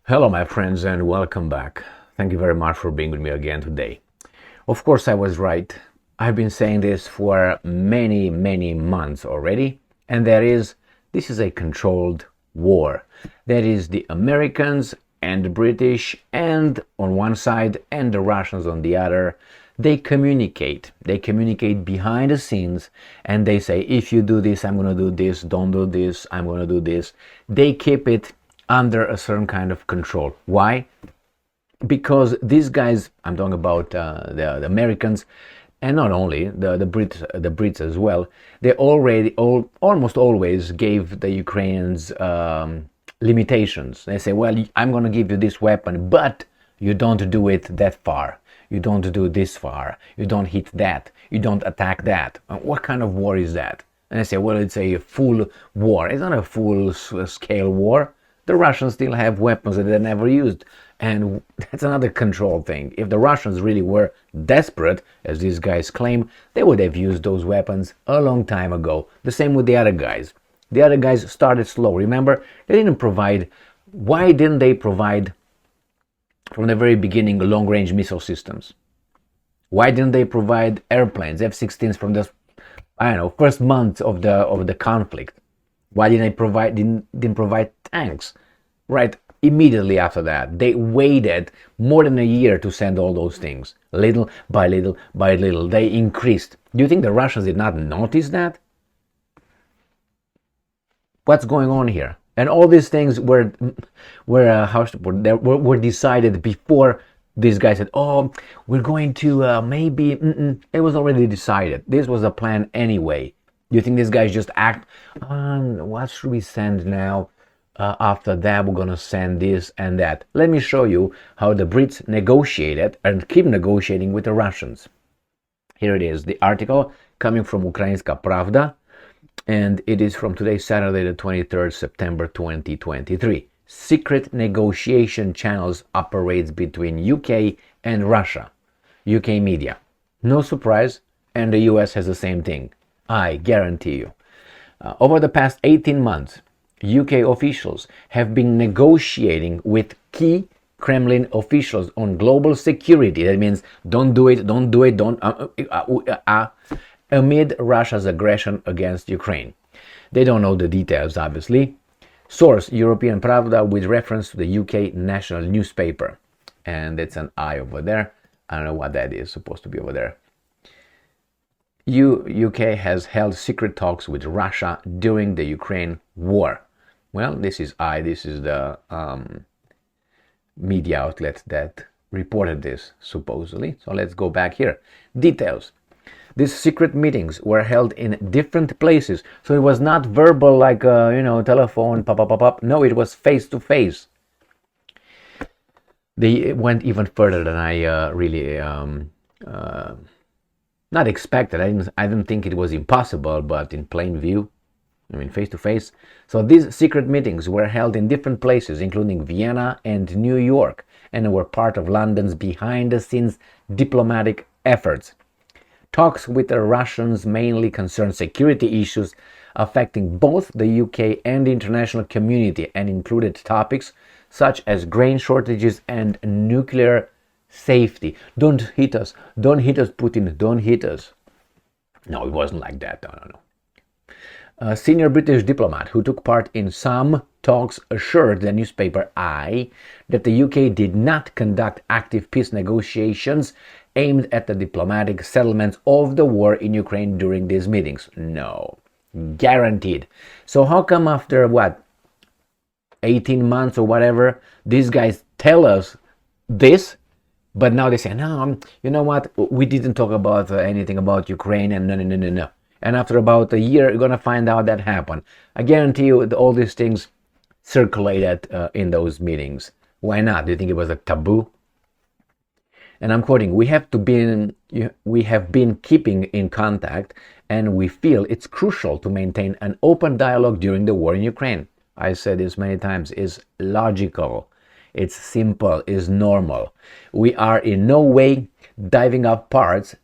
Hello, my friends, and welcome back. Thank you very much for being with me again today. Of course, I was right. I've been saying this for many months already, and this is a controlled war. That is the Americans and the British, and on one side, and the Russians on the other. They communicate. They communicate behind the scenes, and they say, if you do this, I'm going to do this. Don't do this, I'm going to do this. They keep it under a certain kind of control. Why? Because these guys, I'm talking about the Americans, and not only the Brits as well. They almost always gave the Ukrainians limitations. They say, well, I'm going to give you this weapon, but you don't do it that far. You don't do this far. You don't hit that. You don't attack that. What kind of war is that? And I say, well, it's a full war. It's not a full scale war. The Russians still have weapons that they never used. And that's another control thing. If the Russians really were desperate, as these guys claim, they would have used those weapons a long time ago. The same with the other guys. The other guys started slow. Remember, they didn't provide. Why didn't they provide from the very beginning long-range missile systems? Why didn't they provide airplanes, F-16s, from the first month of the conflict? Why didn't provide tanks? Right, immediately after that. They waited more than a year to send all those things. Little by little by little, they increased. Do you think the Russians did not notice that? What's going on here? And all these things were decided before these guys said, "Oh, we're going to maybe." It was already decided. This was a plan anyway. Do you think these guys just act? What should we send now? After that, we're gonna send this and that. Let me show you how the Brits negotiated and keep negotiating with the Russians. Here it is, the article coming from Ukrainska Pravda, and it is from today, Saturday, the 23rd September 2023. Secret negotiation channels operates between UK and Russia. UK media. No surprise, and the US has the same thing. I guarantee you. Over the past 18 months, UK officials have been negotiating with key Kremlin officials on global security. That means don't do it, amid Russia's aggression against Ukraine. They don't know the details, obviously. Source, European Pravda, with reference to the UK national newspaper. And it's an I over there. I don't know what that is, supposed to be over there. UK has held secret talks with Russia during the Ukraine war. Well, this is the media outlet that reported this, supposedly. So let's go back here. Details. These secret meetings were held in different places. So it was not verbal like, telephone, pop. No, it was face to face. They went even further than I really not expected. I didn't think it was impossible, but in plain view, face to face. So these secret meetings were held in different places, including Vienna and New York, and were part of London's behind-the-scenes diplomatic efforts. Talks with the Russians mainly concerned security issues affecting both the UK and the international community, and included topics such as grain shortages and nuclear safety. Don't hit us, Putin, don't hit us. No, it wasn't like that. No. A senior British diplomat who took part in some talks assured the newspaper I that the UK did not conduct active peace negotiations aimed at the diplomatic settlement of the war in Ukraine during these meetings. No. Guaranteed. So how come after 18 months or whatever, these guys tell us this, but now they say, no, you know what, we didn't talk about anything about Ukraine, and no. And after about a year, you're going to find out that happened. I guarantee you all these things circulated in those meetings. Why not? Do you think it was a taboo? And I'm quoting, we have been keeping in contact, and we feel it's crucial to maintain an open dialogue during the war in Ukraine. I said this many times, is logical. It's simple, it's normal. We are in no way diving up parts,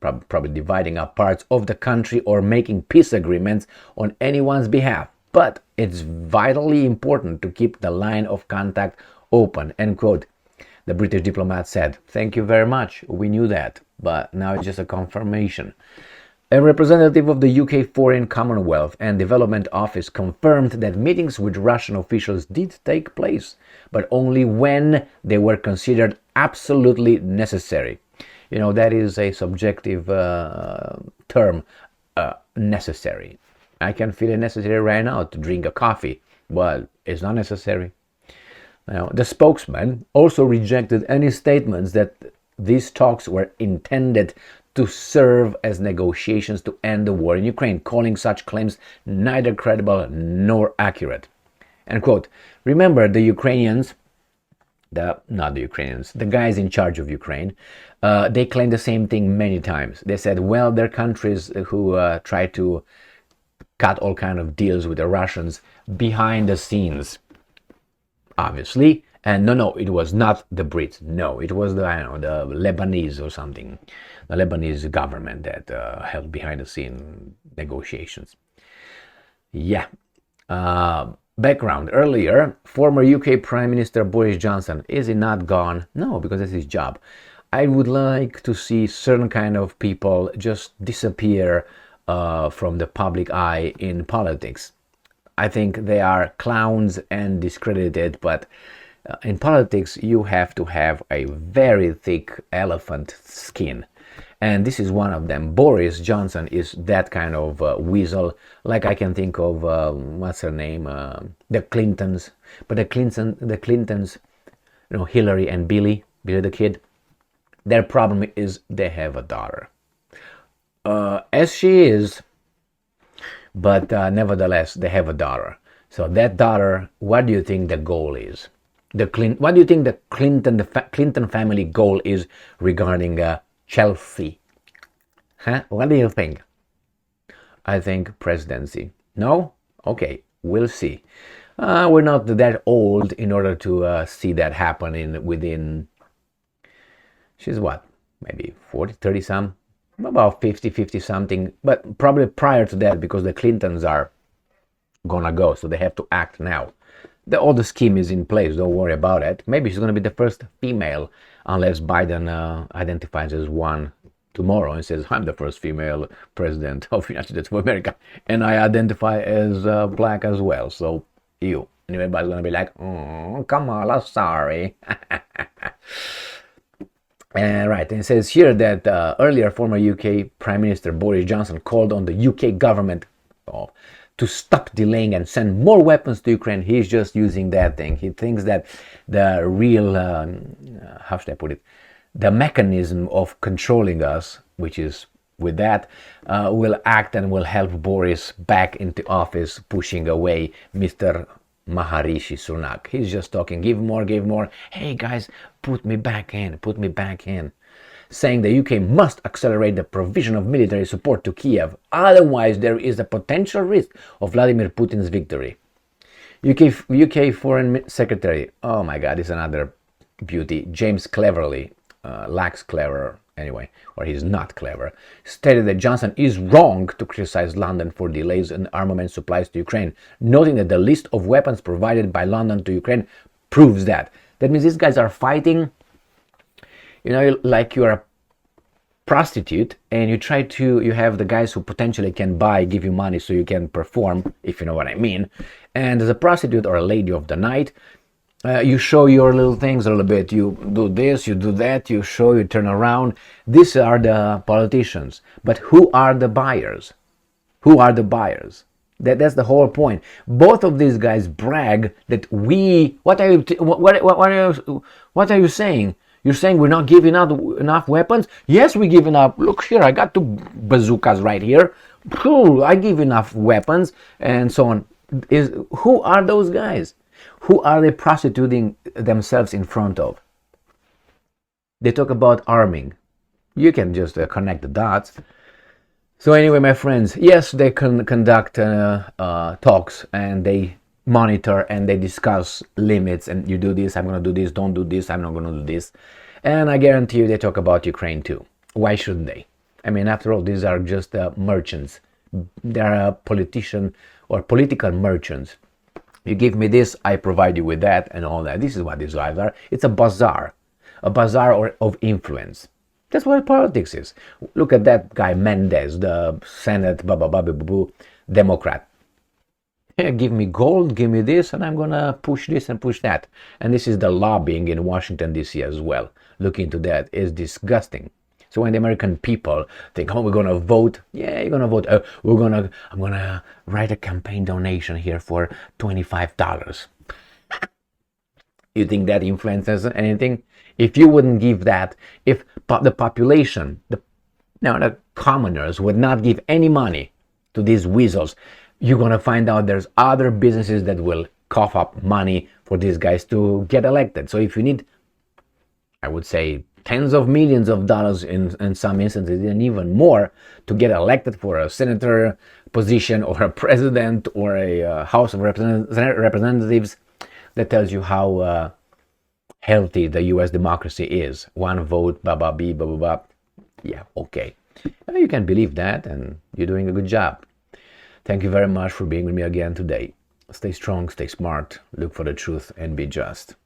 probably dividing up parts of the country or making peace agreements on anyone's behalf. But it's vitally important to keep the line of contact open, end quote. The British diplomat said, "Thank you very much. We knew that, but now it's just a confirmation." A representative of the UK Foreign, Commonwealth and Development Office confirmed that meetings with Russian officials did take place, but only when they were considered absolutely necessary. You know, that is a subjective term, necessary. I can feel it necessary right now to drink a coffee, but it's not necessary. Now, the spokesman also rejected any statements that these talks were intended to serve as negotiations to end the war in Ukraine, calling such claims neither credible nor accurate. End quote. Remember, the Ukrainians, the guys in charge of Ukraine, they claimed the same thing many times. They said, well, there are countries who try to cut all kind of deals with the Russians behind the scenes, obviously. And no, it was not the Brits. No, it was the Lebanese or something, the Lebanese government that held behind the scene negotiations. Yeah. Background. Earlier, former UK Prime Minister Boris Johnson, is he not gone? No, because that's his job. I would like to see certain kind of people just disappear from the public eye in politics. I think they are clowns and discredited, but in politics you have to have a very thick elephant skin. And this is one of them. Boris Johnson is that kind of weasel. Like I can think of, what's her name? The Clintons. But the Clintons, you know, Hillary and Billy the kid, their problem is they have a daughter. As she is, but nevertheless, they have a daughter. So that daughter, what do you think the goal is? What do you think the Clinton family goal is regarding Chelsea? Huh? What do you think? I think presidency. No? Okay, we'll see. We're not that old in order to see that happen within, she's what, maybe 40, 30 some, about 50 something, but probably prior to that, because the Clintons are gonna go, so they have to act now. All the scheme is in place, don't worry about it. Maybe she's gonna be the first female, unless Biden identifies as one tomorrow and says, I'm the first female president of the United States of America, and I identify as black as well, so you. And everybody's gonna be like, oh, Kamala, sorry. Right, and it says here that earlier former UK Prime Minister Boris Johnson called on the UK government to stop delaying and send more weapons to Ukraine. He's just using that thing. He thinks that the real, how should I put it, the mechanism of controlling us, which is with that, will act and will help Boris back into office, pushing away Mr. Maharishi Sunak. He's just talking, give more. Hey guys, put me back in. Saying the UK must accelerate the provision of military support to Kiev, otherwise there is a potential risk of Vladimir Putin's victory. UK Foreign Secretary, oh my god, it's another beauty, James Cleverly, lacks clever anyway, or he's not clever, stated that Johnson is wrong to criticize London for delays in armament supplies to Ukraine, noting that the list of weapons provided by London to Ukraine proves that. That means these guys are fighting, you know, like you're a prostitute and you have the guys who potentially can give you money so you can perform, if you know what I mean. And as a prostitute or a lady of the night, you show your little things a little bit. You do this, you do that, you turn around. These are the politicians. But who are the buyers? That's the whole point. Both of these guys brag that what are you saying? You're saying we're not giving out enough weapons? Yes, we're giving up. Look here, I got 2 bazookas right here. I give enough weapons and so on. Who are those guys? Who are they prostituting themselves in front of? They talk about arming. You can just connect the dots. So anyway, my friends, yes, they can conduct talks and they monitor and they discuss limits, and you do this, I'm going to do this, don't do this, I'm not going to do this. And I guarantee you they talk about Ukraine too. Why shouldn't they? I mean, after all, these are just merchants. They are politician or political merchants. You give me this, I provide you with that, and all that. This is what these guys are. It's a bazaar of influence. That's what politics is. Look at that guy Mendez, the Senate, Democrat. Yeah, give me gold, give me this, and I'm gonna push this and push that. And this is the lobbying in Washington, D.C. as well. Look into that. It's disgusting. So when the American people think, oh, we're gonna vote, yeah, you're gonna vote. I'm gonna write a campaign donation here for $25. You think that influences anything? If you wouldn't give that, if the population, the commoners would not give any money to these weasels, you're gonna find out there's other businesses that will cough up money for these guys to get elected. So if you need, I would say, tens of millions of dollars in some instances, and even more, to get elected for a senator position or a president or a House of Representatives, that tells you how healthy the U.S. democracy is. One vote, Yeah, okay. You can believe that, and you're doing a good job. Thank you very much for being with me again today. Stay strong, stay smart, look for the truth, and be just.